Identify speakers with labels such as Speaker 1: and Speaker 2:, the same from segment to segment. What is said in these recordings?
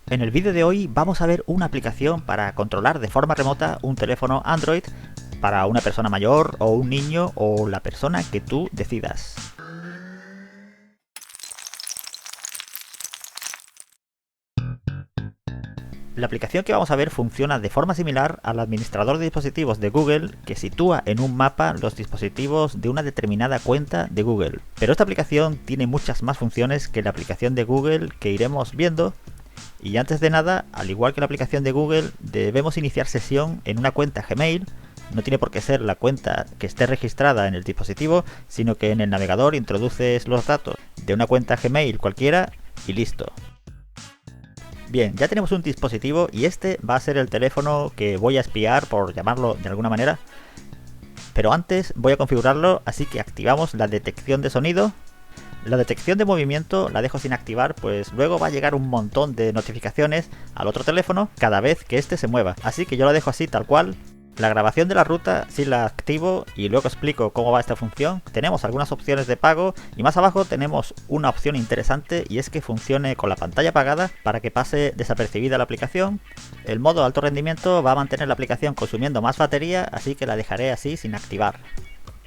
Speaker 1: En el vídeo de hoy vamos a ver una aplicación para controlar de forma remota un teléfono Android para una persona mayor o un niño o la persona que tú decidas. La aplicación que vamos a ver funciona de forma similar al administrador de dispositivos de Google, que sitúa en un mapa los dispositivos de una determinada cuenta de Google. Pero esta aplicación tiene muchas más funciones que la aplicación de Google que iremos viendo. Y antes de nada, al igual que la aplicación de Google, debemos iniciar sesión en una cuenta Gmail. No tiene por qué ser la cuenta que esté registrada en el dispositivo, sino que en el navegador introduces los datos de una cuenta Gmail cualquiera y listo. Bien, ya tenemos un dispositivo y este va a ser el teléfono que voy a espiar, por llamarlo de alguna manera. Pero antes voy a configurarlo, así que activamos la detección de sonido. La detección de movimiento la dejo sin activar, pues luego va a llegar un montón de notificaciones al otro teléfono cada vez que este se mueva. Así que yo la dejo así tal cual. La grabación de la ruta sí la activo y luego explico cómo va esta función. Tenemos algunas opciones de pago y más abajo tenemos una opción interesante, y es que funcione con la pantalla apagada para que pase desapercibida la aplicación. El modo alto rendimiento va a mantener la aplicación consumiendo más batería, así que la dejaré así sin activar.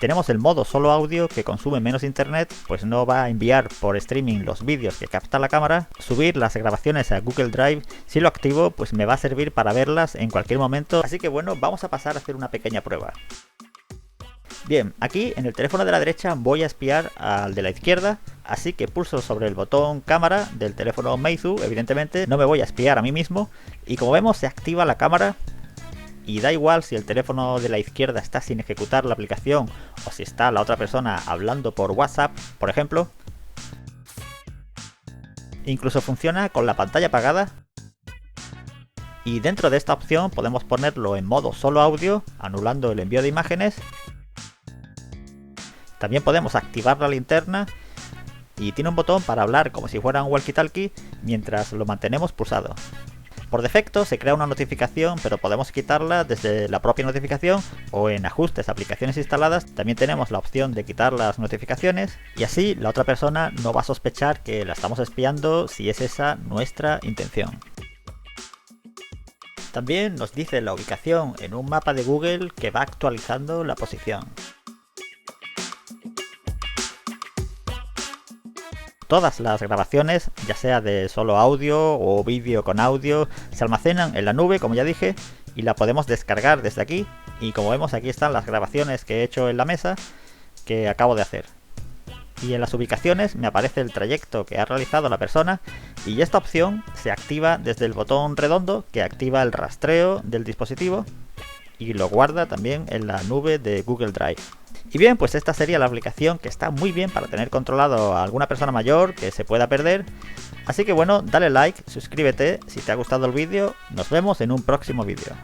Speaker 1: Tenemos el modo solo audio, que consume menos internet, pues no va a enviar por streaming los vídeos que capta la cámara. Subir las grabaciones a Google Drive, si lo activo, pues me va a servir para verlas en cualquier momento. Así que bueno, vamos a pasar a hacer una pequeña prueba. Bien, aquí en el teléfono de la derecha voy a espiar al de la izquierda, así que pulso sobre el botón cámara del teléfono Meizu. Evidentemente no me voy a espiar a mí mismo, y como vemos se activa la cámara. Y da igual si el teléfono de la izquierda está sin ejecutar la aplicación o si está la otra persona hablando por WhatsApp, por ejemplo. Incluso funciona con la pantalla apagada. Y dentro de esta opción podemos ponerlo en modo solo audio, anulando el envío de imágenes. También podemos activar la linterna y tiene un botón para hablar como si fuera un walkie-talkie mientras lo mantenemos pulsado. Por defecto se crea una notificación, pero podemos quitarla desde la propia notificación o en ajustes, aplicaciones instaladas. También tenemos la opción de quitar las notificaciones y así la otra persona no va a sospechar que la estamos espiando si es esa nuestra intención. También nos dice la ubicación en un mapa de Google que va actualizando la posición. Todas las grabaciones, ya sea de solo audio o vídeo con audio, se almacenan en la nube, como ya dije, y la podemos descargar desde aquí. Y como vemos, aquí están las grabaciones que he hecho en la mesa que acabo de hacer. Y en las ubicaciones me aparece el trayecto que ha realizado la persona, y esta opción se activa desde el botón redondo que activa el rastreo del dispositivo y lo guarda también en la nube de Google Drive. Y bien, pues esta sería la aplicación, que está muy bien para tener controlado a alguna persona mayor que se pueda perder. Así que bueno, dale like, suscríbete si te ha gustado el vídeo. Nos vemos en un próximo vídeo.